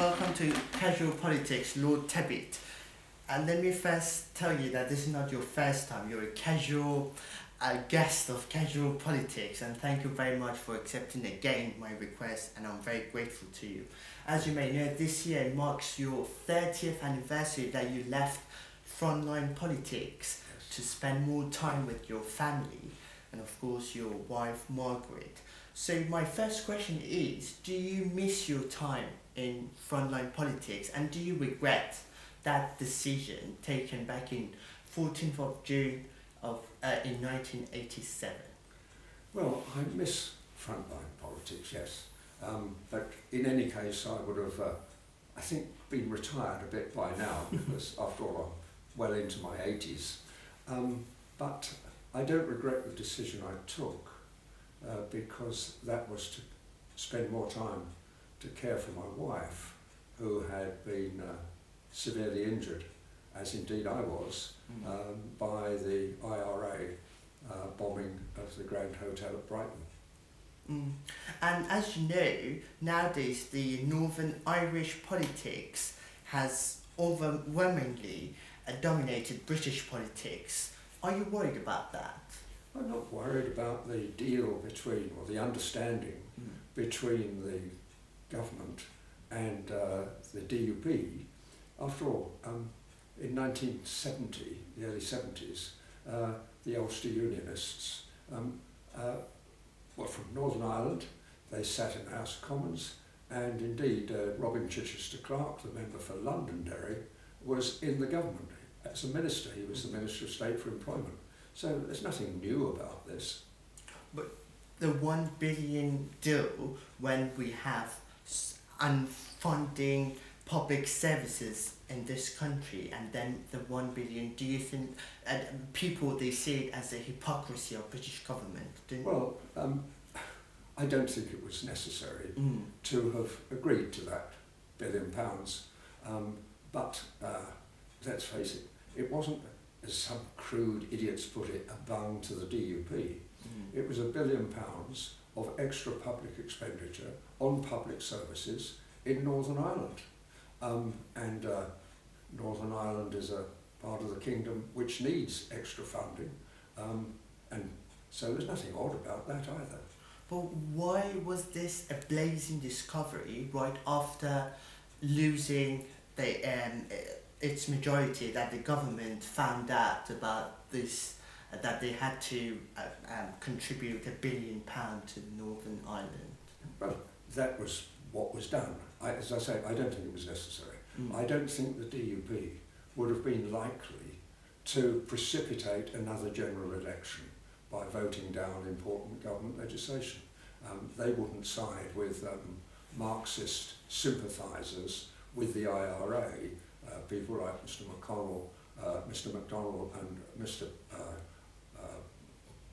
welcome to Casual Politics, Lord Tebbit. And let me first tell you that this is not your first time. You're a casual guest of Casual Politics, and thank you very much for accepting again my request, and I'm very grateful to you. As you may know, this year marks your 30th anniversary that you left frontline politics to spend more time with your family and of course your wife Margaret. So my first question is, do you miss your time in frontline politics, and do you regret that decision taken back in 14th of June in 1987? Well, I miss frontline politics, yes. But in any case, I would have, I think, been retired a bit by now, because after all, I'm well into my 80s. But I don't regret the decision I took, because that was to spend more time to care for my wife, who had been severely injured, as indeed I was, by the IRA bombing of the Grand Hotel at Brighton. And as you know, nowadays the Northern Irish politics has overwhelmingly dominated British politics. Are you worried about that? I'm not worried about the deal between, or the understanding between the government and the DUP. After all, in 1970, the early 70s, the Ulster Unionists were from Northern Ireland. They sat in the House of Commons, and indeed Robin Chichester Clark, the member for Londonderry, was in the government as a minister. He was the Minister of State for Employment. So there's nothing new about this. But the $1 billion deal, when we have unfunding public services in this country, and then the $1 billion, do you think people, they see it as a hypocrisy of British government? Well, I don't think it was necessary to have agreed to that £1 billion. But let's face it, it wasn't, as some crude idiots put it, a bung to the DUP. It was £1 billion of extra public expenditure on public services in Northern Ireland. And Northern Ireland is a part of the kingdom which needs extra funding. And so there's nothing odd about that either. But why was this a blazing discovery right after losing its majority, that the government found out about this, that they had to contribute £1 billion to Northern Ireland? Well, that was what was done. As I say, I don't think it was necessary. I don't think the DUP would have been likely to precipitate another general election by voting down important government legislation. They wouldn't side with Marxist sympathisers with the IRA, people like Mr. McConnell, Mr. MacDonald and Mr.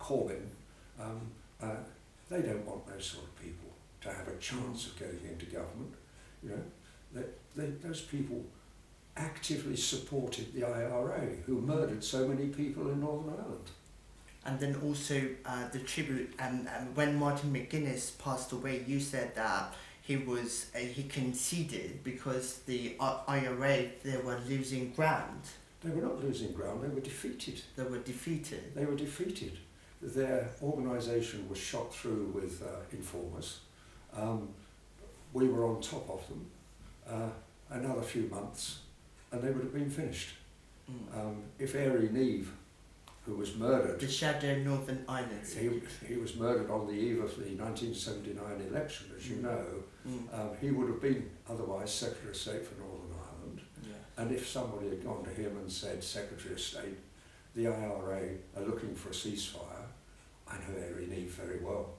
Corbyn. They don't want those sort of people to have a chance of getting into government. You know, those people actively supported the IRA, who murdered so many people in Northern Ireland. And then also the tribute, when Martin McGuinness passed away, you said that he conceded because the IRA, they were losing ground. They were not losing ground, they were defeated. They were defeated. They were defeated. Their organisation was shot through with informers. We were on top of them. Another few months and they would have been finished. If Airy Neve, who was murdered... The Shadow Northern Ireland. He was murdered on the eve of the 1979 election, as you know. He would have been otherwise Secretary of State for Northern Ireland. Yeah. And if somebody had gone to him and said, Secretary of State, the IRA are looking for a ceasefire, I know Airy Neve very well,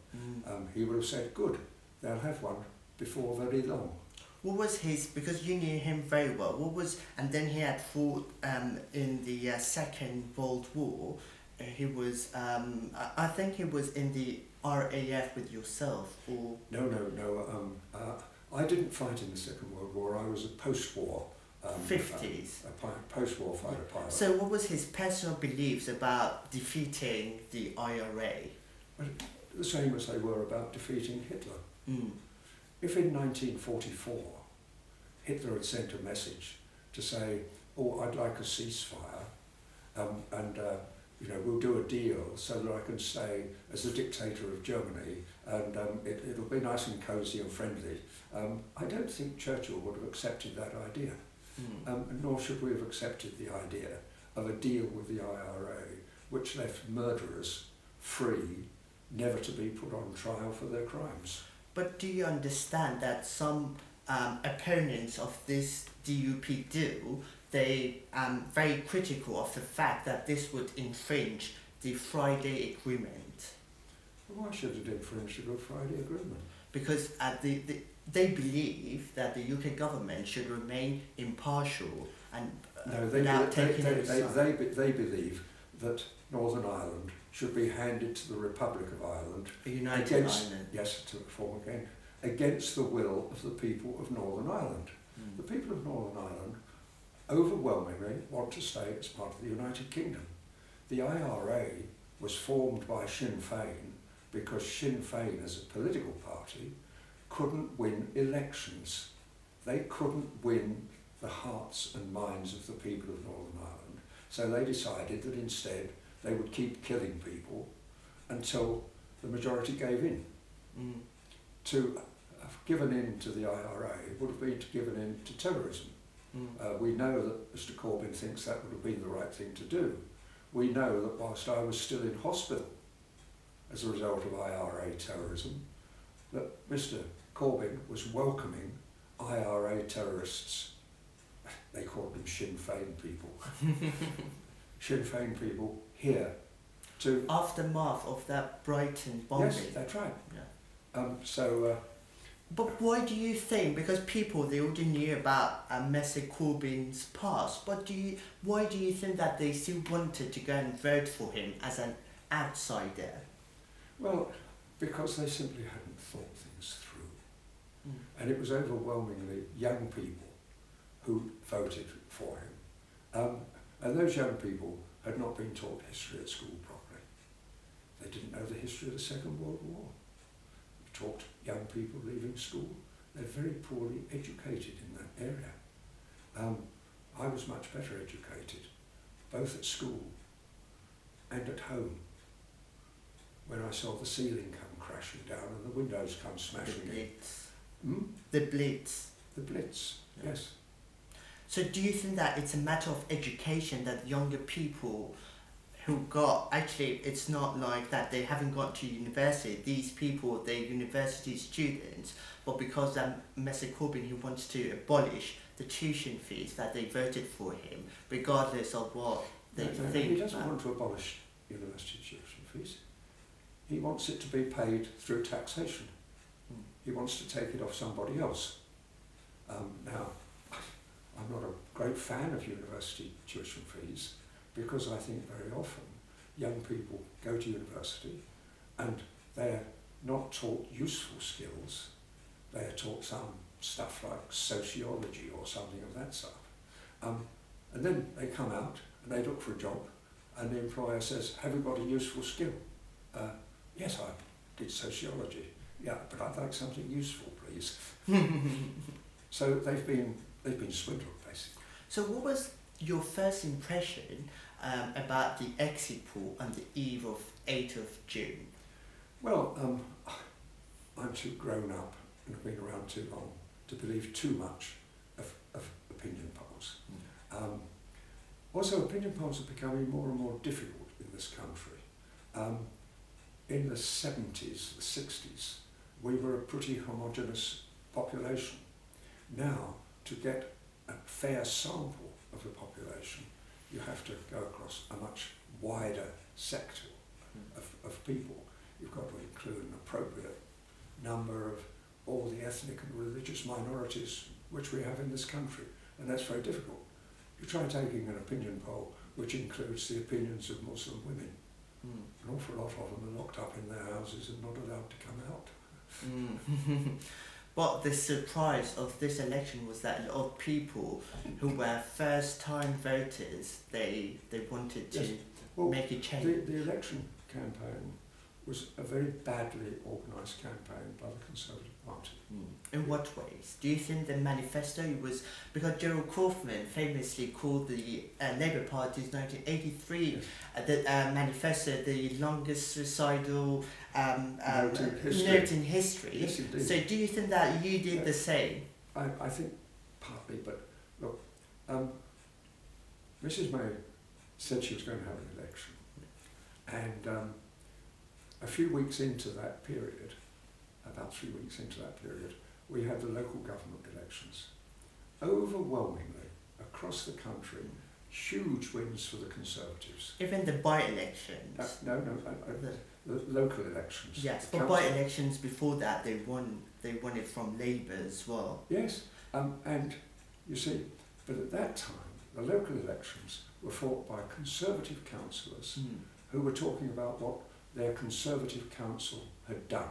he would have said, good, they'll have one before very long. What was his, because you knew him very well, and then he had fought in the Second World War. He was, I think he was in the RAF with yourself, or... No. I didn't fight in the Second World War. I was a post-war 50s. A post-war fighter pilot. So what was his personal beliefs about defeating the IRA? Well, the same as they were about defeating Hitler. If in 1944 Hitler had sent a message to say, oh, I'd like a ceasefire, and we'll do a deal so that I can stay as the dictator of Germany, and it'll be nice and cosy and friendly. I don't think Churchill would have accepted that idea, nor should we have accepted the idea of a deal with the IRA which left murderers free, never to be put on trial for their crimes. But do you understand that some opponents of this DUP deal, they are very critical of the fact that this would infringe the Friday Agreement? Why should it infringe the Good Friday Agreement? Because they believe that the UK government should remain impartial and without taking any side. They believe that Northern Ireland should be handed to the Republic of Ireland. A united Ireland. Yes, to form again, against the will of the people of Northern Ireland. The people of Northern Ireland overwhelmingly want to stay as part of the United Kingdom. The IRA was formed by Sinn Féin because Sinn Féin as a political party couldn't win elections. They couldn't win the hearts and minds of the people of Northern Ireland. So they decided that instead they would keep killing people until the majority gave in. To have given in to the IRA would have been to given in to terrorism. We know that Mr. Corbyn thinks that would have been the right thing to do. We know that whilst I was still in hospital as a result of IRA terrorism, that Mr. Corbyn was welcoming IRA terrorists. They called them Sinn Féin people. Sinn Féin people here to... Aftermath of that Brighton bombing. Yes, that's right. Yeah. But why do you think, because people, they already knew about Mr. Corbyn's past, but why do you think that they still wanted to go and vote for him as an outsider? Well, because they simply hadn't thought things through. And it was overwhelmingly young people who voted for him. And those young people had not been taught history at school properly. They didn't know the history of the Second World War. Taught young people leaving school. They're very poorly educated in that area. I was much better educated, both at school and at home, when I saw the ceiling come crashing down and the windows come smashing in. The Blitz. The Blitz. The Blitz, yes. So do you think that it's a matter of education that younger people who got, actually it's not like that they haven't gone to university, these people, they're university students, but because Mr. Corbyn, he wants to abolish the tuition fees, that they voted for him, regardless of what they think. He doesn't want to abolish university tuition fees. He wants it to be paid through taxation. He wants to take it off somebody else. Now, I'm not a great fan of university tuition fees, because I think very often young people go to university and they're not taught useful skills. They're taught some stuff like sociology or something of that sort. And then they come out and they look for a job and the employer says, have you got a useful skill? Yes, I did sociology. Yeah, but I'd like something useful, please. So they've been swindled, basically. So what was your first impression about the exit poll on the eve of 8th of June? Well, I'm too grown up and have been around too long to believe too much of opinion polls. Also, opinion polls are becoming more and more difficult in this country. In the 70s, the 60s, we were a pretty homogenous population. Now, to get a fair sample of the population, you have to go across a much wider sector of people. You've got to include an appropriate number of all the ethnic and religious minorities which we have in this country, and that's very difficult. You try taking an opinion poll which includes the opinions of Muslim women. An awful lot of them are locked up in their houses and not allowed to come out. But the surprise of this election was that a lot of people who were first-time voters, they wanted to make a change. The election campaign was a very badly organised campaign by the Conservative Party. In what ways? Do you think the manifesto was, because Gerald Corbyn famously called the Labour Party's 1983 the manifesto the longest suicidal note in history? Yes, indeed. So do you think that you did the same? I think partly, but look, Mrs May said she was going to have an election, and a few weeks into that period, about 3 weeks into that period, we had the local government elections. Overwhelmingly, across the country, huge wins for the Conservatives. Even the by-elections? The local elections. Yes, but by-elections before that, they won it from Labour as well. Yes, and you see, but at that time, the local elections were fought by Conservative councillors who were talking about what their Conservative council had done.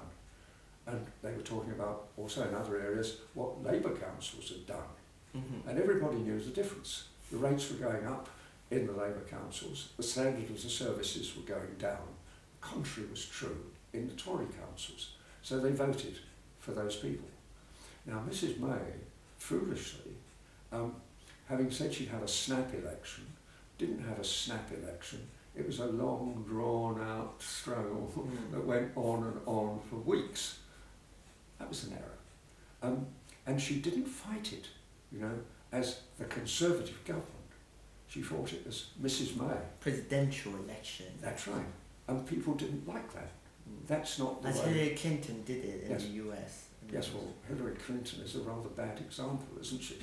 And they were talking about, also in other areas, what Labour councils had done. And everybody knew the difference. The rates were going up in the Labour councils, the standard of the services were going down. The contrary was true in the Tory councils. So they voted for those people. Now Mrs May, foolishly, having said she'd have a snap election, didn't have a snap election. It was a long, drawn-out struggle that went on and on for weeks. That was an error. And she didn't fight it, you know, as the Conservative government. She fought it as Mrs May. Presidential election. That's right. And people didn't like that. That's not the as way. Hillary Clinton did it in Yes. the US. Yes, well, Hillary Clinton is a rather bad example, isn't she?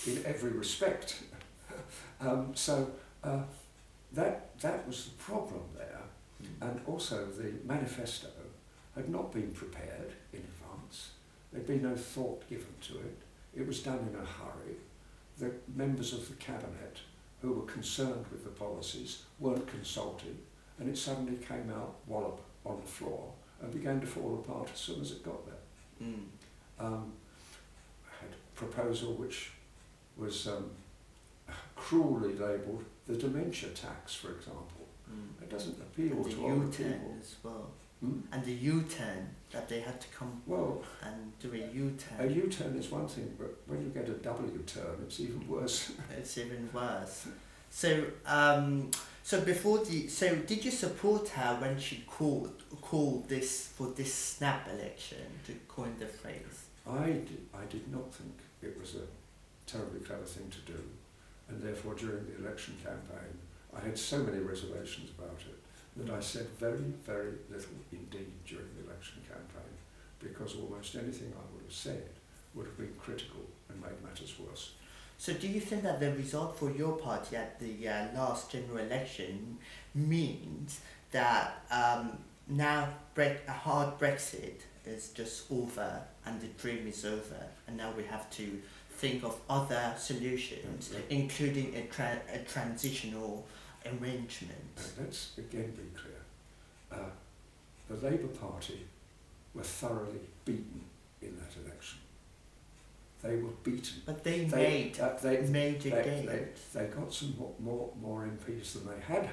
In every respect. That was the problem there. And also the manifesto had not been prepared in advance. There'd been no thought given to it. It was done in a hurry. The members of the cabinet who were concerned with the policies weren't consulted, and it suddenly came out wallop on the floor and began to fall apart as soon as it got there. I had a proposal which was cruelly labelled the dementia tax, for example. It doesn't appeal to other people. As well. And the U-turn, that they had to come and do a U-turn. A U-turn is one thing, but when you get a W-turn, it's even worse. It's even worse. So, did you support her when she called this for this snap election, to coin the phrase? I did not think it was a terribly clever thing to do, and therefore during the election campaign, I had so many reservations about it that I said very, very little indeed during the election campaign, because almost anything I would have said would have been critical and made matters worse. So do you think that the result for your party at the last general election means that now a hard Brexit is just over and the dream is over, and now we have to think of other solutions, including a transitional arrangement? Let's again be clear. The Labour Party were thoroughly beaten in that election. They were beaten. But they made major gains. They got some more MPs than they had,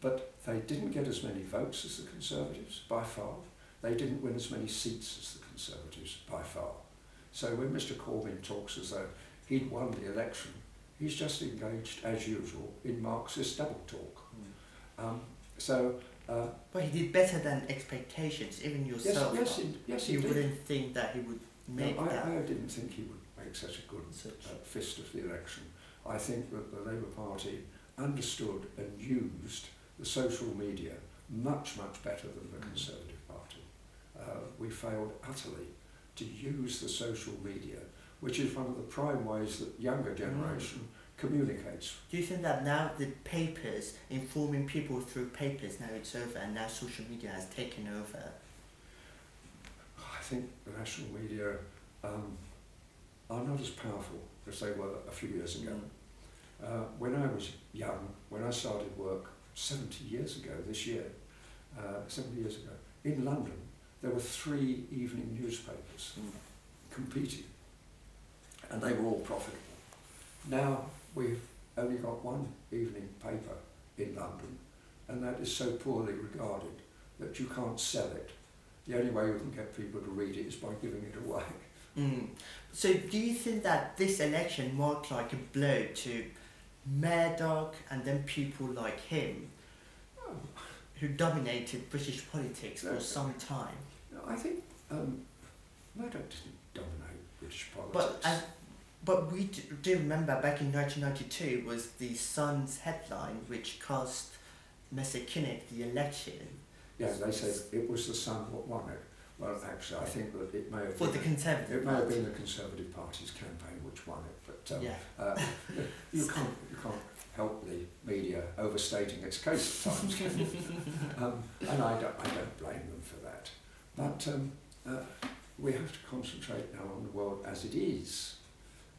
but they didn't get as many votes as the Conservatives, by far. They didn't win as many seats as the Conservatives, by far. So when Mr Corbyn talks as though he'd won the election, he's just engaged, as usual, in Marxist double talk. But he did better than expectations, even yourself. Yes, you he wouldn't think that he would make that. I didn't think he would make such a good fist of the election. I think that the Labour Party understood and used the social media much, much better than the Conservative Party. We failed utterly to use the social media, which is one of the prime ways that younger generation communicates. Do you think that now the papers, informing people through papers, now it's over, and now social media has taken over? I think the national media are not as powerful as they were a few years ago. When I was young, when I started work 70 years ago this year, 70 years ago, in London, there were 3 evening newspapers competing, and they were all profitable. Now we've only got 1 evening paper in London, and that is so poorly regarded that you can't sell it. The only way you can get people to read it is by giving it away. Mm. So do you think that this election marked like a blow to Murdoch and then people like him Oh, who dominated British politics for some time? I think Murdoch didn't dominate British But politics. but we do remember back in 1992 was the Sun's headline which cost Mr. Kinnock the election. Yeah, they said it was the Sun what won it. Well, actually, I think that it may have For the been Conservative it may have Party. been the Conservative Party's campaign which won it, but Yeah. you can't help the media overstating its case at times, can you? And I don't blame them for that. But we have to concentrate now on the world as it is,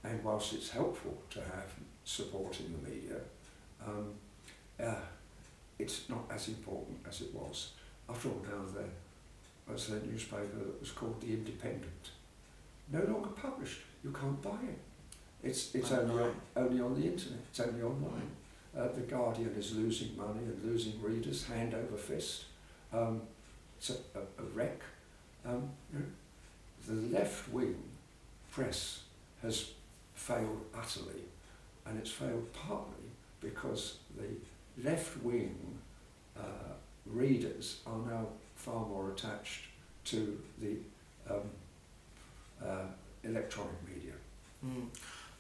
and whilst it's helpful to have support in the media, it's not as important as it was. After all, now there was a newspaper that was called The Independent. No longer published. You can't buy it. It's only on the internet. It's only online. The Guardian is losing money and losing readers hand over fist. It's a wreck. The left-wing press has failed utterly, and it's failed partly because the left-wing readers are now far more attached to the electronic media. Mm.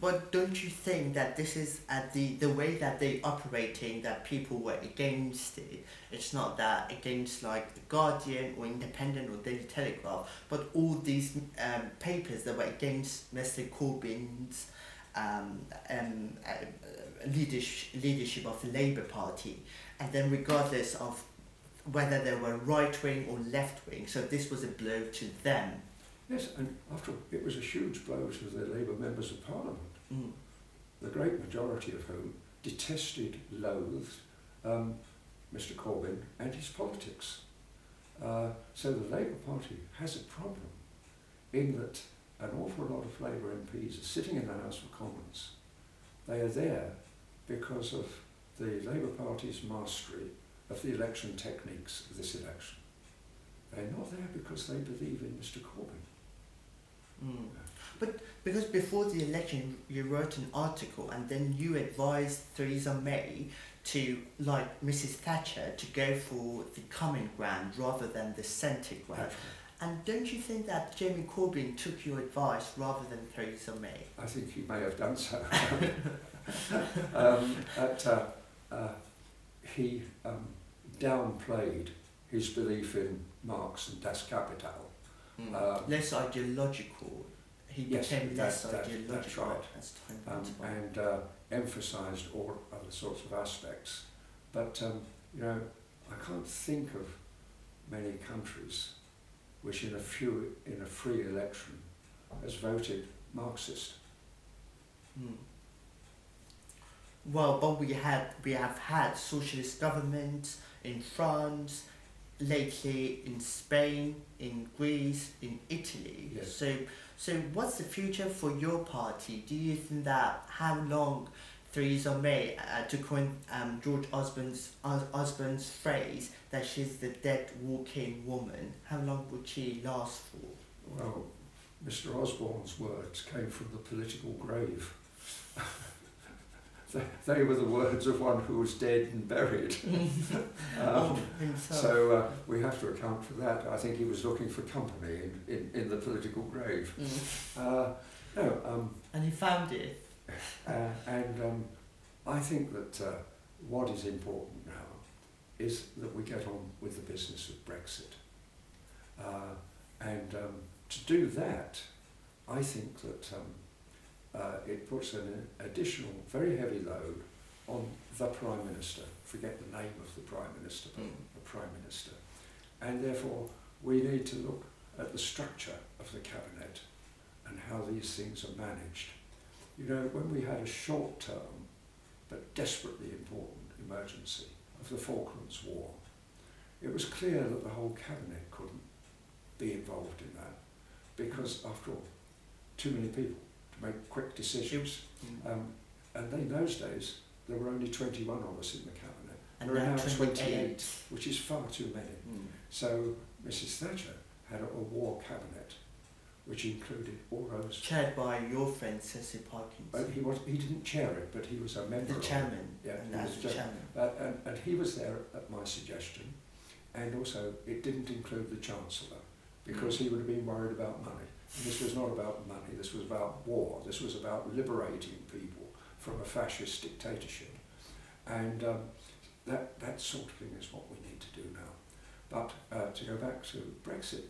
But don't you think that this is the way that they operating, that people were against it? It's not that against like the Guardian or Independent or Daily Telegraph, but all these papers that were against Mr. Corbyn's leadership of the Labour Party, and then regardless of whether they were right wing or left wing, so this was a blow to them. Yes, and after all, it was a huge blow to the Labour members of Parliament, Mm. the great majority of whom detested, loathed Mr. Corbyn and his politics. So the Labour Party has a problem in that an awful lot of Labour MPs are sitting in the House of Commons. They are there because of the Labour Party's mastery of the election techniques of this election. They're not there because they believe in Mr. Corbyn. Mm. But because before the election you wrote an article and then you advised Theresa May to, like Mrs. Thatcher, to go for the common ground rather than the centre ground. And don't you think that Jeremy Corbyn took your advice rather than Theresa May? I think he may have done so. He downplayed his belief in Marx and Das Kapital. Less ideological. He Yes, became less that's ideological right. as time went by. And emphasised all other sorts of aspects. But, I can't think of many countries which in a free election has voted Marxist. Mm. Well, but we have had socialist governments in France, lately in Spain, in Greece, in Italy. Yes. So what's the future for your party? Do you think that how long Theresa May, to coin George Osborne's phrase, that she's the dead walking woman, how long would she last for? Well, Mr. Osborne's words came from the political grave. They were the words of one who was dead and buried. So we have to account for that. I think he was looking for company in the political grave. And he found it. I think that what is important now is that we get on with the business of Brexit. To do that, I think that it puts an additional, very heavy load on the Prime Minister. Forget the name of the Prime Minister, but the Prime Minister. And therefore, we need to look at the structure of the Cabinet and how these things are managed. You know, when we had a short-term but desperately important emergency of the Falklands War, it was clear that the whole Cabinet couldn't be involved in that because, after all, too many people to make quick decisions. And in those days, there were only 21 of us in the Cabinet. And there are now 28. 28, which is far too many. So Mrs Thatcher had a war cabinet which included all those... Chaired by your friend Cecil Parkins. Well, he didn't chair it, but he was a member The chairman. Yeah, And as the chairman. and he was there at my suggestion, and also it didn't include the Chancellor, because he would have been worried about money. And this was not about money, this was about war, this was about liberating people from a fascist dictatorship. And that sort of thing is what we need to do now. But to go back to Brexit,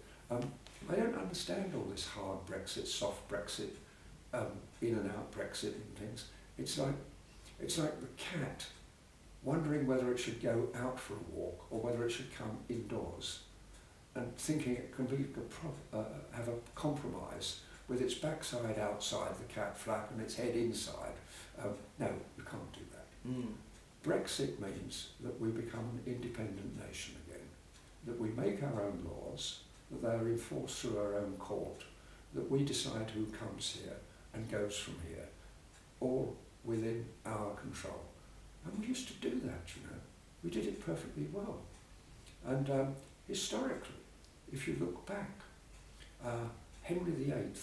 I don't understand all this hard Brexit, soft Brexit, in and out Brexit and things. It's like the cat wondering whether it should go out for a walk or whether it should come indoors, and thinking it can have a compromise with its backside outside the cat flap and its head inside. No, you can't do that. Brexit means that we become an independent nation again, that we make our own laws, that they are enforced through our own court, that we decide who comes here and goes from here, all within our control. And we used to do that, you know. We did it perfectly well. And historically, if you look back, Henry VIII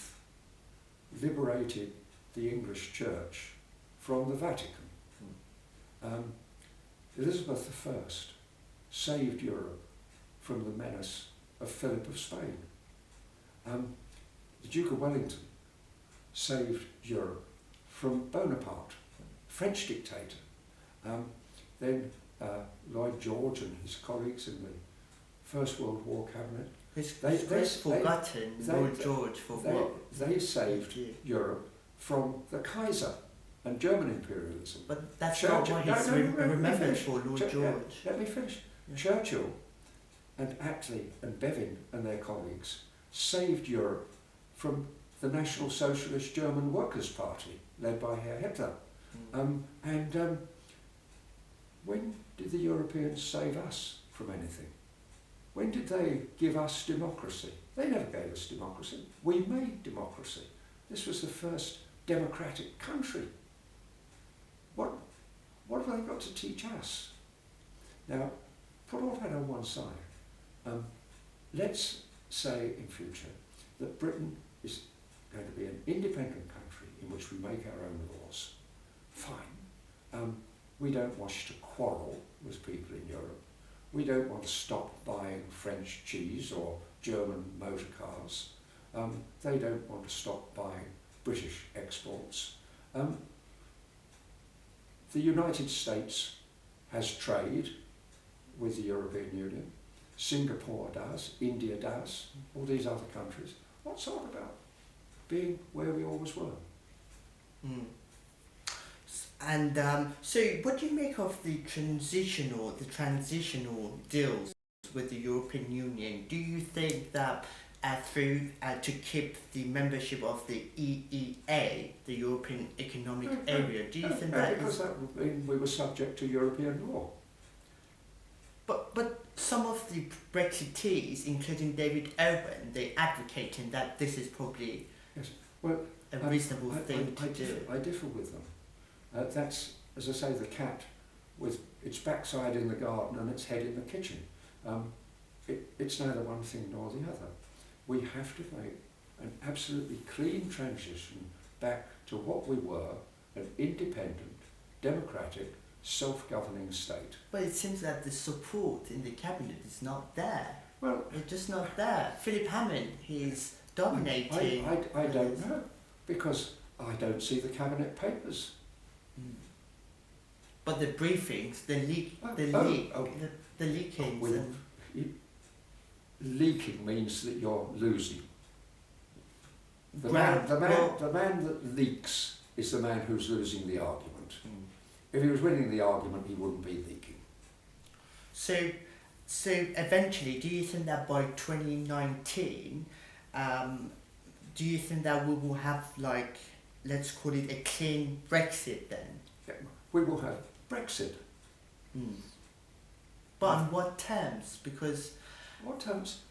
liberated the English Church from the Vatican. Elizabeth I saved Europe from the menace of Philip of Spain. The Duke of Wellington saved Europe from Bonaparte, French dictator. Then Lloyd George and his colleagues in the First World War cabinet, Lord George for what? They saved Europe from the Kaiser and German imperialism. But that's not what he's remembered for, Lord George. Let me finish. Yeah. Churchill and Attlee and Bevin and their colleagues saved Europe from the National Socialist German Workers' Party, led by Herr Hitler. When did the Europeans save us from anything? When did they give us democracy? They never gave us democracy. We made democracy. This was the first democratic country. What have they got to teach us? Now, put all that on one side. Let's say in future that Britain is going to be an independent country in which we make our own laws. Fine. We don't wish to quarrel with people in Europe. We don't want to stop buying French cheese or German motor cars. They don't want to stop buying British exports. The United States has trade with the European Union. Singapore does, India does, all these other countries. What's all about being where we always were? And so what do you make of the transitional deals with the European Union? Do you think that to keep the membership of the EEA, the European Economic Area, do you think that because that would mean we were subject to European law. But some of the Brexiteers, including David Owen, they advocating that this is probably a reasonable thing to do. I differ with them. That's, as I say, the cat with its backside in the garden and its head in the kitchen. It's neither one thing nor the other. We have to make an absolutely clean transition back to what we were, an independent, democratic, self-governing state. But it seems that the support in the cabinet is not there. Well, it's just not there. Philip Hammond, he's dominating. I don't know, because I don't see the cabinet papers. But the briefings, the leakings. Leaking means that you're losing. The man that leaks is the man who's losing the argument. If he was winning the argument, he wouldn't be leaking. So eventually, do you think that by 2019, do you think that we will have, like, let's call it a clean Brexit then? Yeah, we will have Brexit. But on what terms? Because what terms?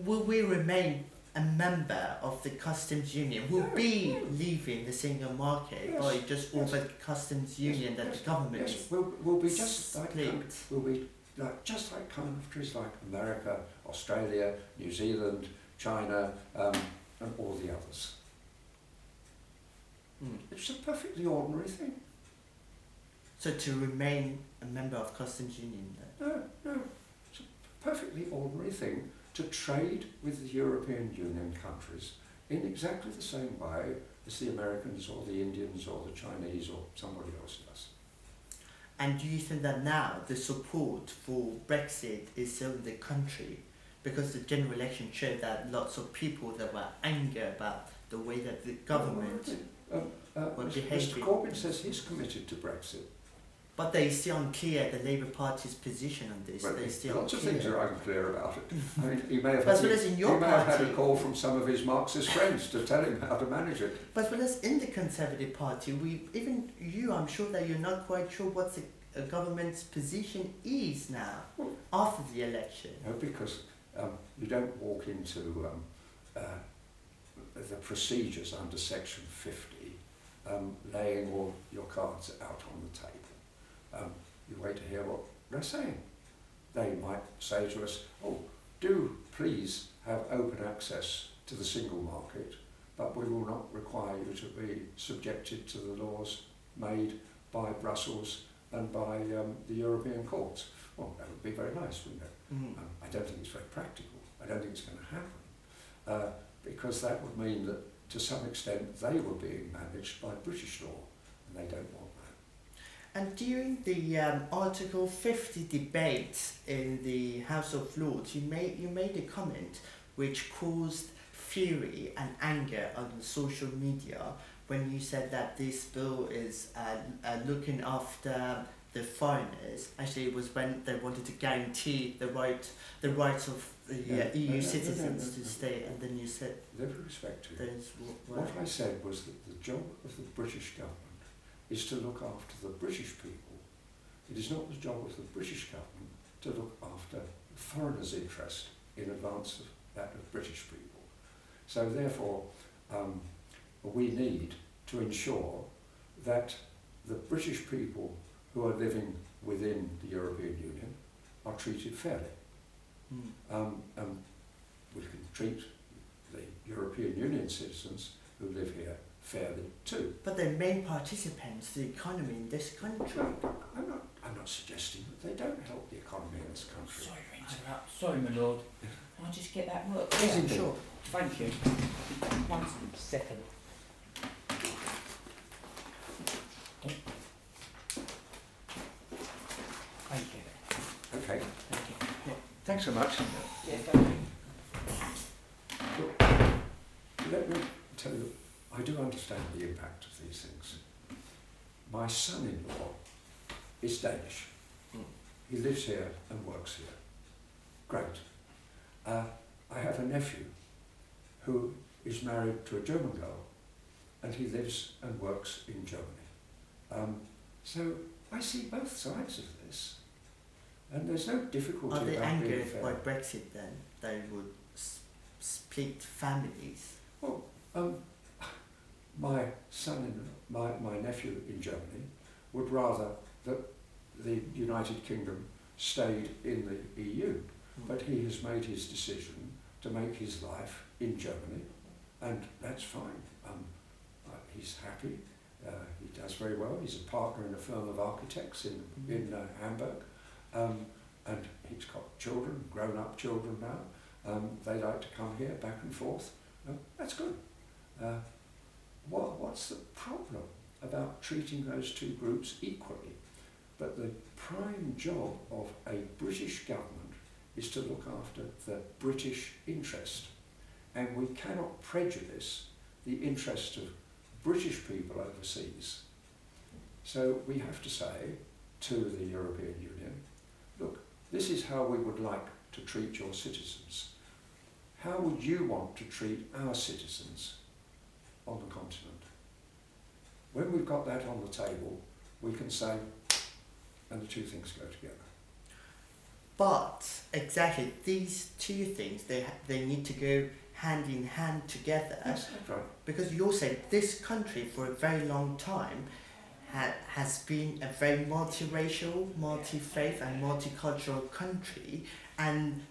Will we remain a member of the customs union will be leaving the single market by just over the customs union that the government is we'll be just like split. we'll be just like countries like America, Australia, New Zealand, China, and all the others. It's a perfectly ordinary thing. So to remain a member of customs union then? No, it's a perfectly ordinary thing to trade with the European Union countries in exactly the same way as the Americans or the Indians or the Chinese or somebody else does. And do you think that now the support for Brexit is still in the country? Because the general election showed that lots of people that were angry about the way that the government were behaving. Mr Corbyn says he's committed to Brexit. But they're still unclear the Labour Party's position on this. Well, they're still lots unclear. of things are unclear about it. I mean, he may have, as well as in your he may have had party. a call from some of his Marxist friends to tell him how to manage it. But as well as in the Conservative Party, even you, I'm sure that you're not quite sure what the government's position is now, after the election. No, because you don't walk into the procedures under Section 50 laying all your cards out on the table. You wait to hear what they're saying. They might say to us, oh, do please have open access to the single market, but we will not require you to be subjected to the laws made by Brussels and by the European courts. Well, that would be very nice, wouldn't it? I don't think it's very practical. I don't think it's going to happen, because that would mean that to some extent they were being managed by British law, and they don't want that. And during the Article 50 debate in the House of Lords, you made a comment which caused fury and anger on social media when you said that this bill is looking after the foreigners. Actually, it was when they wanted to guarantee the rights of the EU citizens to stay, and then you said... With every respect to you, what I said was that the job of the British government is to look after the British people. It is not the job of the British government to look after the foreigners' interest in advance of that of British people. So therefore, we need to ensure that the British people who are living within the European Union are treated fairly. We can treat the European Union citizens who live here fairly too. But they're main participants, the economy in this country. I'm not suggesting that they don't help the economy in this country. Sorry to interrupt. Sorry, my lord. Can I just get that work? Yeah, sure. Thank you. 1 second. Thank you. Okay. Thank you. Thanks so much. Yeah, thank you. Look, let me tell you, I do understand the impact of these things. My son-in-law is Danish. He lives here and works here. Great. I have a nephew who is married to a German girl, and he lives and works in Germany. So I see both sides of this, and there's no difficulty Are they about being angered fair. by Brexit then? They would split families? Well, my my nephew in Germany would rather that the United Kingdom stayed in the EU, but he has made his decision to make his life in Germany, and that's fine. He's happy. He does very well. He's a partner in a firm of architects in Hamburg, and he's got children, grown-up children now. They like to come here back and forth. That's good. What's the problem about treating those two groups equally? But the prime job of a British government is to look after the British interest. And we cannot prejudice the interest of British people overseas. So we have to say to the European Union, look, this is how we would like to treat your citizens. How would you want to treat our citizens on the continent? When we've got that on the table, we can say, and the two things go together. But exactly these two things, they need to go hand in hand together. Yes, that's right. Because you say this country for a very long time has been a very multiracial, multi-faith and multicultural country, and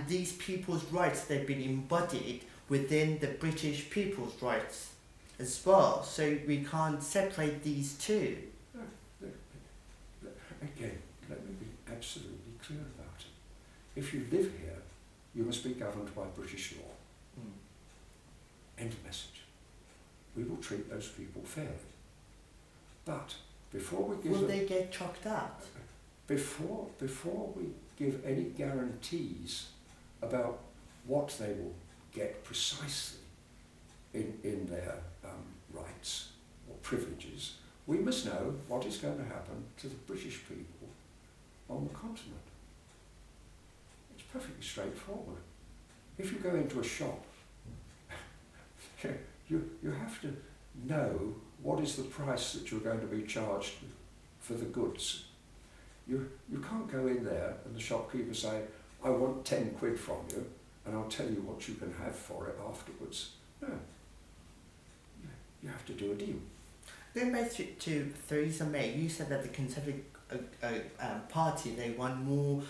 these people's rights, they've been embodied within the British people's rights as well. So we can't separate these two. Again, let me be absolutely clear about it. If you live here, you must be governed by British law. End of message. We will treat those people fairly. But before we give Will they get chucked out? before we give any guarantees about what they will get precisely in their rights or privileges, we must know what is going to happen to the British people on the continent. It's perfectly straightforward. If you go into a shop, you have to know what is the price that you're going to be charged for the goods. You can't go in there and the shopkeeper say, I want 10 quid from you and I'll tell you what you can have for it afterwards. No. You have to do a deal. Going back to Theresa May, you said that the Conservative Party, they want more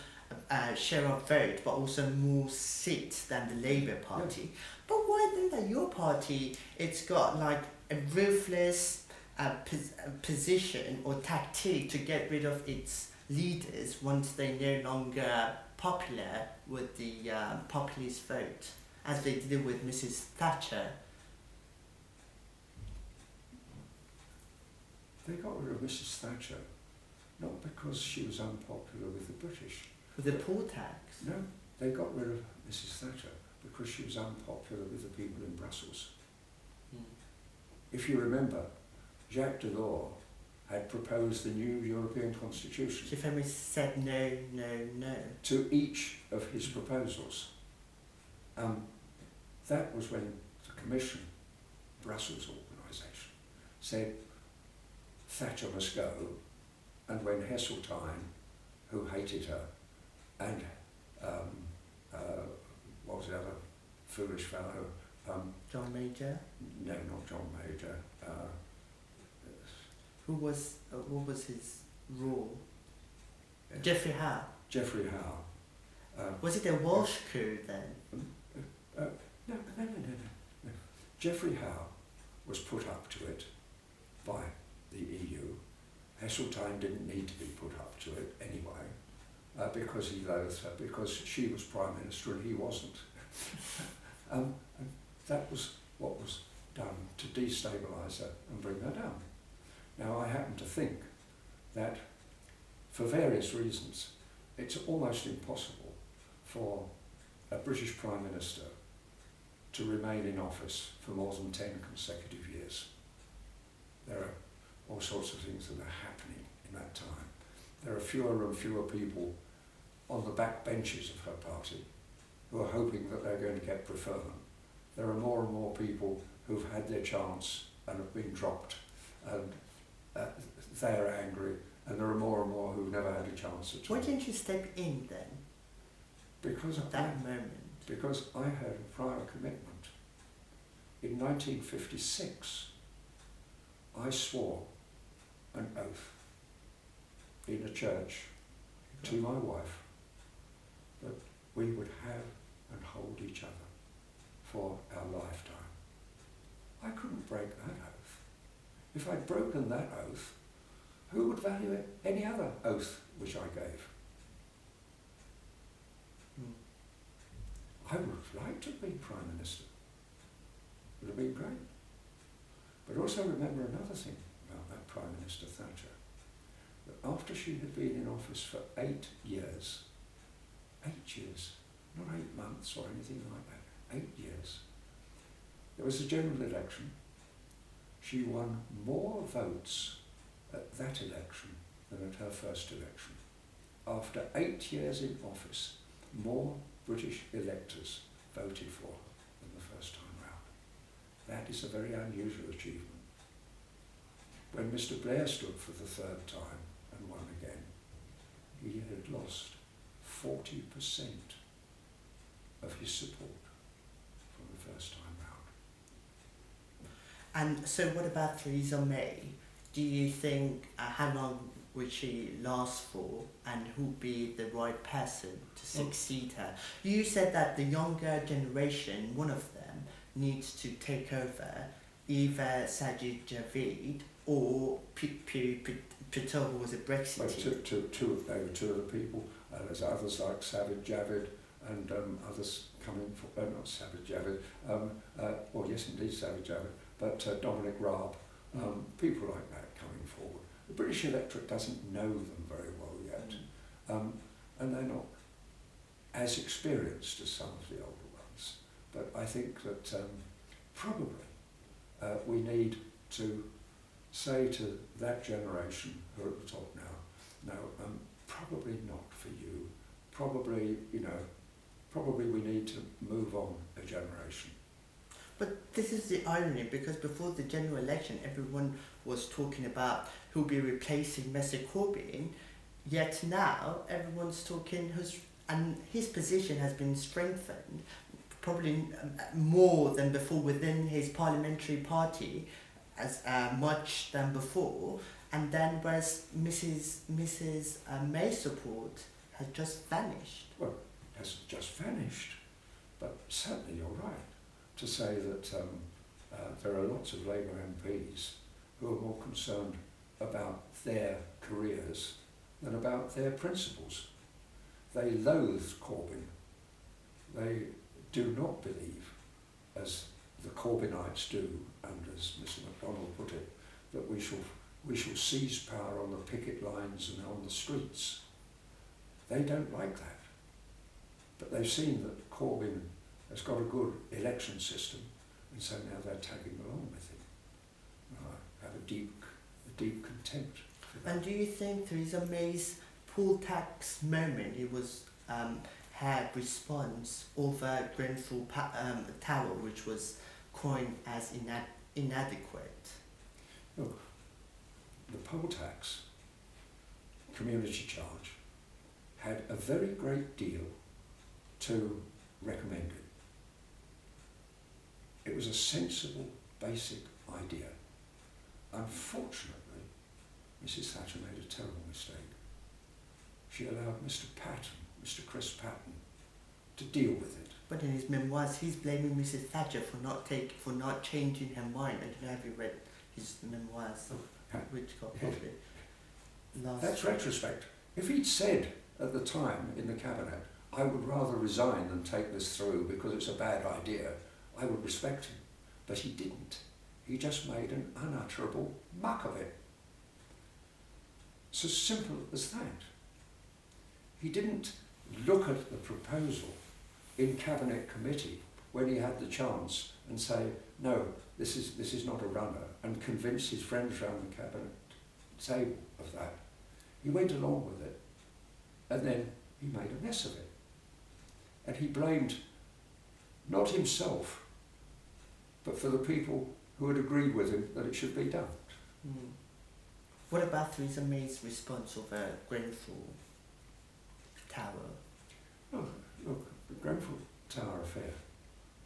share of vote, but also more seats than the Labour Party. Yeah. But why then that your party, it's got like a ruthless position or tactic to get rid of its leaders once they're no longer popular with the populist vote, as they did with Mrs. Thatcher? They got rid of Mrs. Thatcher not because she was unpopular with the British. With the poll tax? No, they got rid of Mrs. Thatcher because she was unpopular with the people in Brussels. If you remember, Jacques Delors had proposed the new European Constitution. She famously said no, no, no. To each of his proposals. That was when the Commission, Brussels organisation, said Thatcher must go, and when Heseltine, who hated her, and what was the other foolish fellow? John Major? No, not John Major. What was his rule? Geoffrey Howe. Geoffrey Howe. Was it a Welsh coup then? No. Geoffrey Howe was put up to it by the EU. Heseltine didn't need to be put up to it anyway, because he loathed her, because she was Prime Minister and he wasn't. And that was what was done to destabilise her and bring her down. Now, I happen to think that, for various reasons, it's almost impossible for a British Prime Minister to remain in office for more than 10 consecutive years. There are all sorts of things that are happening in that time. There are fewer and fewer people on the back benches of her party who are hoping that they're going to get preferment. There are more and more people who've had their chance and have been dropped, and they're angry, and there are more and more who've never had a chance at all. Why didn't you step in then? Because at that moment. Because I had a prior commitment. In 1956, I swore an oath in a church to my wife that we would have and hold each other for our lifetime. I couldn't break that oath. If I'd broken that oath, who would value it? Any other oath which I gave? I would have liked to have been Prime Minister. It would have been great. But also remember another thing about that Prime Minister Thatcher, that after she had been in office for 8 years, not 8 months or anything like that, 8 years, there was a general election. She won more votes at that election than at her first election. After 8 years in office, more British electors voted for her than the first time round. That is a very unusual achievement. When Mr. Blair stood for the third time and won again, he had lost 40% of his support from the first time round. And so what about Theresa May? Do you think how long will she last for, and who will be the right person to succeed her? You said that the younger generation, one of them, needs to take over, either Sajid Javid or Patel, who was a Brexiteer. Well, they were two of the people. There's others like Sajid Javid and others coming for, not Sajid Javid, or yes indeed Sajid Javid, but Dominic Raab, people like that coming forward. The British electorate doesn't know them very well yet, and they're not as experienced as some of the older ones. But I think that probably we need to say to that generation who are at the top now, no, probably not for you. Probably, probably we need to move on a generation. But this is the irony, because before the general election, everyone was talking about who'll be replacing Mr. Corbyn, yet now everyone's talking and his position has been strengthened, probably more than before within his parliamentary party, as much than before, and then whereas Mrs. May's support has just vanished. Well, it hasn't just vanished, but certainly you're right to say that there are lots of Labour MPs who are more concerned about their careers than about their principles. They loathe Corbyn. They do not believe, as the Corbynites do, and as Mr. MacDonald put it, that we shall seize power on the picket lines and on the streets. They don't like that. But they've seen that Corbyn has got a good election system, and so now they're tagging along with him. I have a deep contempt for that. And do you think Theresa May's poll tax moment, it was her response over Grenfell Tower, which was coined as inadequate? Look, the poll tax, community charge, had a very great deal to recommend it. It was a sensible, basic idea. Unfortunately, Mrs. Thatcher made a terrible mistake. She allowed Mr. Chris Patten, to deal with it. But in his memoirs, he's blaming Mrs. Thatcher for not changing her mind. I don't know if you read his memoirs, which got published last. That's retrospect. If he'd said at the time in the cabinet, I would rather resign than take this through because it's a bad idea, I would respect him. But he didn't. He just made an unutterable muck of it. It's as simple as that. He didn't look at the proposal in cabinet committee when he had the chance and say, no, this is not a runner, and convince his friends around the cabinet table of that. He went along with it, and then he made a mess of it. And he blamed not himself, but for the people who had agreed with him that it should be done. Mm. What about Theresa May's response over Grenfell Tower? Oh, look, the Grenfell Tower affair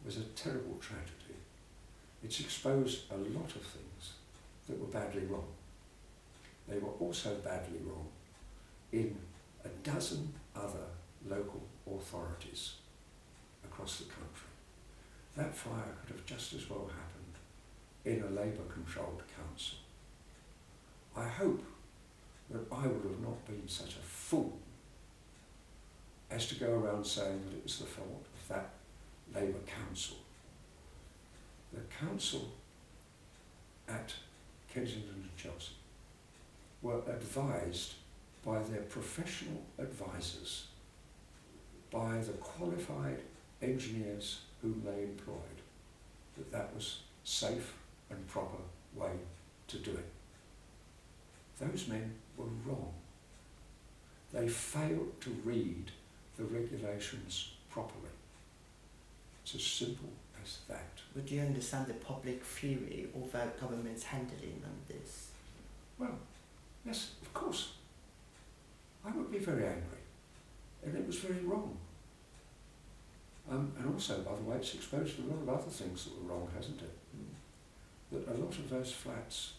was a terrible tragedy. It's exposed a lot of things that were badly wrong. They were also badly wrong in a dozen other local authorities across the country. That fire could have just as well happened in a Labour-controlled council. I hope that I would have not been such a fool as to go around saying that it was the fault of that Labour council. The council at Kensington and Chelsea were advised by their professional advisors, by the qualified engineers whom they employed, that that was safe and proper way to do it. Those men were wrong. They failed to read the regulations properly. It's as simple as that. Would you understand the public fury over government's handling on this? Well, yes, of course. I would be very angry. And it was very wrong. And also, by the way, it's exposed a lot of other things that were wrong, hasn't it? That a lot of those flats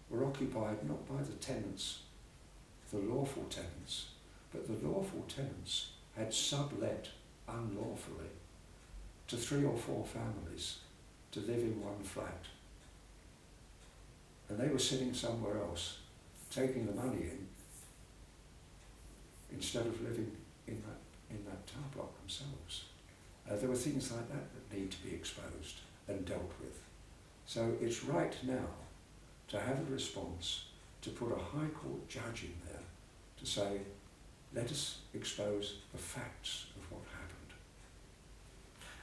were occupied not by the tenants, the lawful tenants, but the lawful tenants had sublet unlawfully to 3 or 4 families to live in one flat. And they were sitting somewhere else, taking the money in, instead of living in that tower block themselves. There were things like that that need to be exposed and dealt with. So it's right now to have a response, to put a High Court judge in there to say, let us expose the facts of what happened.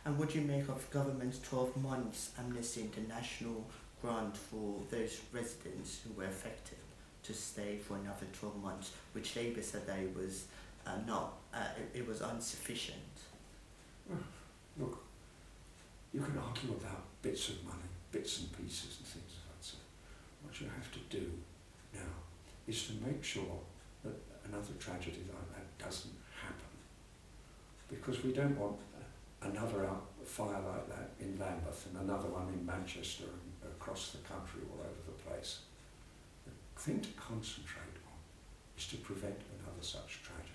And what do you make of government's 12 months Amnesty International grant for those residents who were affected to stay for another 12 months, which Labour said that it was it was insufficient? Look, you can argue about bits of money, bits and pieces and things like that. What you have to do now is to make sure that another tragedy like that doesn't happen. Because we don't want another fire like that in Lambeth and another one in Manchester and across the country all over the place. The thing to concentrate on is to prevent another such tragedy.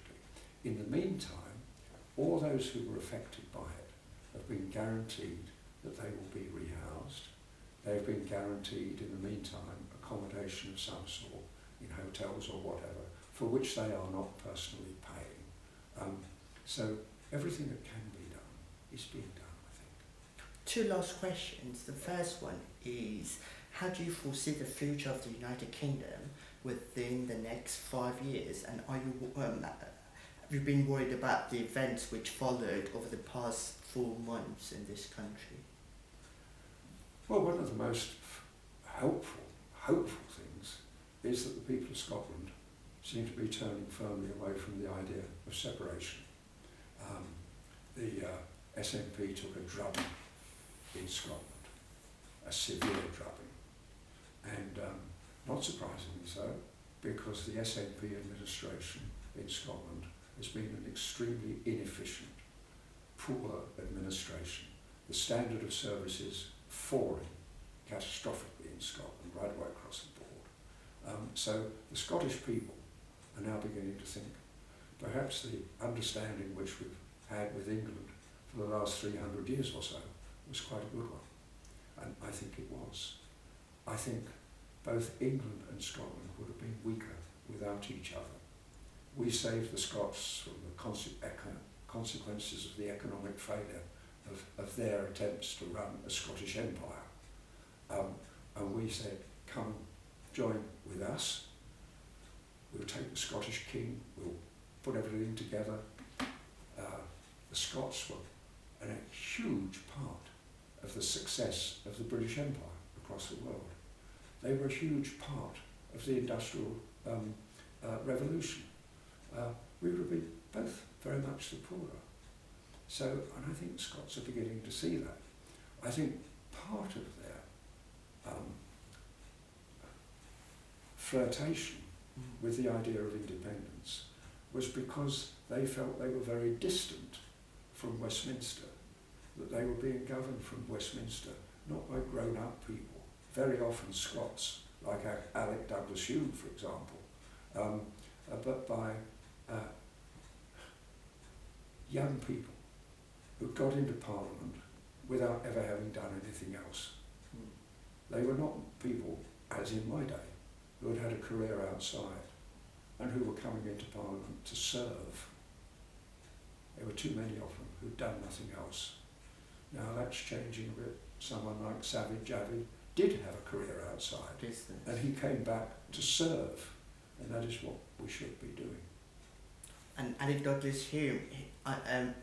In the meantime, all those who were affected by it have been guaranteed that they will be rehoused. They've been guaranteed, in the meantime, accommodation of some sort in hotels or whatever, for which they are not personally paying. So everything that can be done is being done, I think. 2 last questions. The first one is, how do you foresee the future of the United Kingdom within the next 5 years? And are you have you been worried about the events which followed over the past 4 months in this country? Well, one of the most hopeful things is that the people of Scotland seem to be turning firmly away from the idea of separation. The SNP took a drubbing in Scotland, a severe drubbing, and not surprisingly so, because the SNP administration in Scotland has been an extremely inefficient, poor administration. The standard of services falling catastrophically in Scotland right away across the board. So the Scottish people are now beginning to think perhaps the understanding which we've had with England for the last 300 years or so was quite a good one. And I think it was. I think both England and Scotland would have been weaker without each other. We saved the Scots from the consequences of the economic failure of their attempts to run a Scottish empire. And we said, come join with us. We'll take the Scottish king, we'll put everything together. The Scots were a huge part of the success of the British Empire across the world. They were a huge part of the Industrial Revolution. We would have been both very much the poorer. So, and I think Scots are beginning to see that. I think part of their flirtation with the idea of independence was because they felt they were very distant from Westminster, that they were being governed from Westminster, not by grown-up people, very often Scots, like Alec Douglas-Home, for example, but by young people who got into Parliament without ever having done anything else. They were not people, as in my day, who had had a career outside and who were coming into Parliament to serve. There were too many of them who'd done nothing else. Now that's changing a bit. Someone like Savage Javid did have a career outside, and he came back to serve, and that is what we should be doing. And Alec Douglas-Home,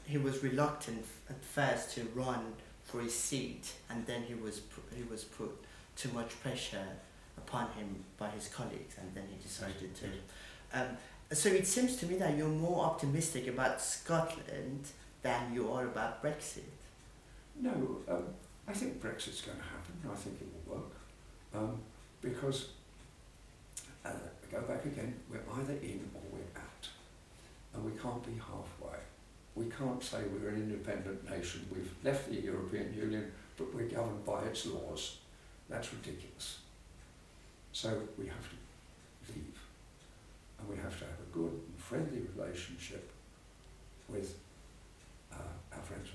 he was reluctant at first to run for his seat, and then he was put too much pressure upon him by his colleagues, and then he decided to. So it seems to me that you're more optimistic about Scotland than you are about Brexit. No, I think Brexit's going to happen. I think it will work, because go back again. We're either in or we're out, and we can't be halfway. we can't say we're an independent nation. We've left the European Union, but we're governed by its laws. That's ridiculous. So we have to leave, and we have to have a good and friendly relationship with our friends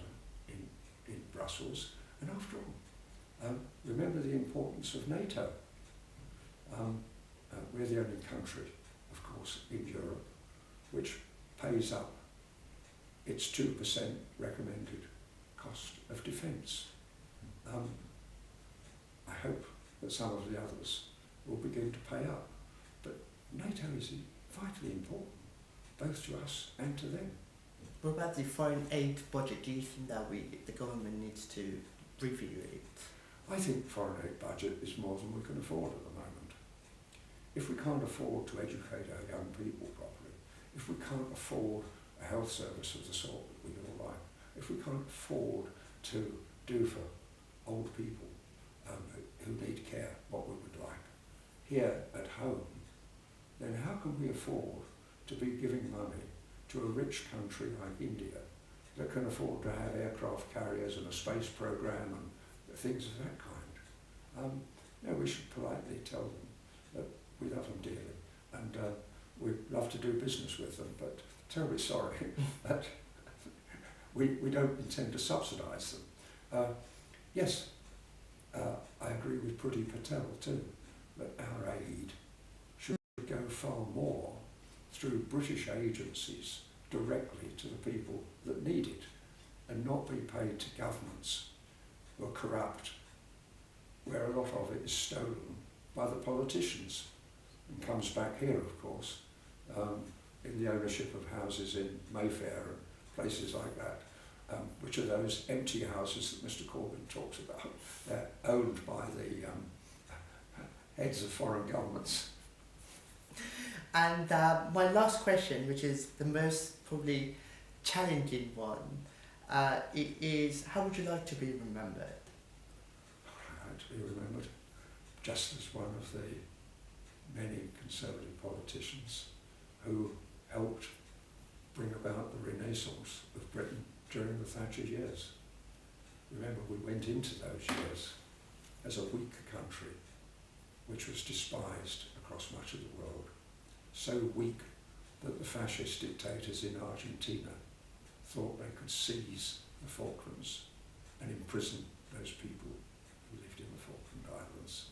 in Brussels. And after all, remember the importance of NATO. We're the only country, of course, in Europe which pays up its 2% recommended cost of defence. I hope that some of the others will begin to pay up. But NATO is vitally important, both to us and to them. What about the foreign aid budget? Do you think that the government needs to review it? I think foreign aid budget is more than we can afford at the moment. If we can't afford to educate our young people properly, if we can't afford a health service of the sort that we all like, if we can't afford to do for old people who need care what we would like here at home, then how can we afford to be giving money to a rich country like India that can afford to have aircraft carriers and a space program and things of that kind? We should politely tell them that we love them dearly and we'd love to do business with them, but terribly sorry that we don't intend to subsidise them. Yes, I agree with Priti Patel too, that our aid should go far more through British agencies directly to the people that need it and not be paid to governments who are corrupt, where a lot of it is stolen by the politicians and comes back here, of course, in the ownership of houses in Mayfair and places like that, which are those empty houses that Mr. Corbyn talks about. They're owned by the heads of foreign governments. And my last question, which is the most probably challenging one, it is, how would you like to be remembered? I'd like to be remembered just as one of the many Conservative politicians who helped bring about the renaissance of Britain during the Thatcher years. Remember, we went into those years as a weak country, which was despised across much of the world. So weak that the fascist dictators in Argentina thought they could seize the Falklands and imprison those people who lived in the Falkland Islands.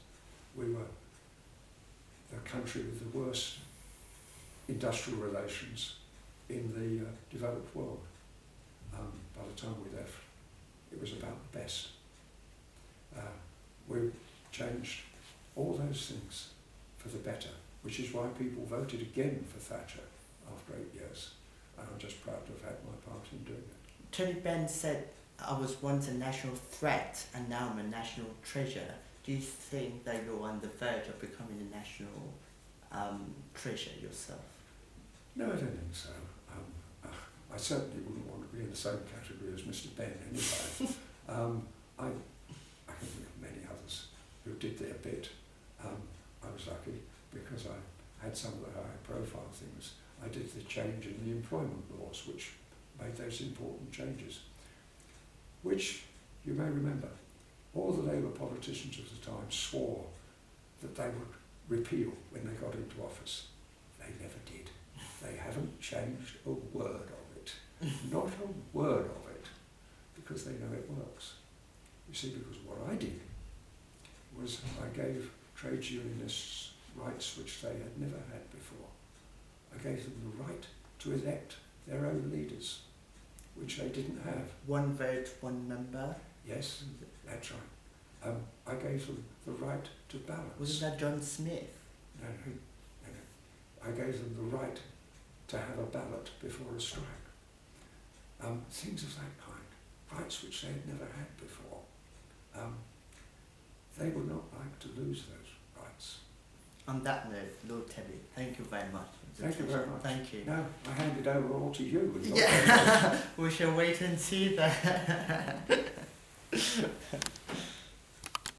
We were the country with the worst industrial relations in the developed world. By the time we left, it was about the best. We've changed all those things for the better, which is why people voted again for Thatcher after 8 years. And I'm just proud to have had my part in doing it. Tony Benn said, I was once a national threat and now I'm a national treasure. Do you think that you're on the verge of becoming a national treasure yourself? No, I don't think so. I certainly wouldn't want to be in the same category as Mr. Benn anyway. I can think of many others who did their bit. I was lucky because I had some of the high profile things. I did the change in the employment laws which made those important changes, which you may remember, all the Labour politicians of the time swore that they would repeal when they got into office. They never did. They haven't changed a word of it. Not a word of it, because they know it works. You see, because what I did was I gave trades unionists rights which they had never had before. I gave them the right to elect their own leaders, which they didn't have. One vote, one member? Yes, that's right. I gave them the right to balance. Wasn't that John Smith? No. I gave them the right to have a ballot before a strike. Things of that kind, rights which they had never had before. They would not like to lose those rights. On that note, Lord Tebbit, thank you very much. Thank you very much. Thank you. Now, I hand it over all to you. Yeah, we shall wait and see that.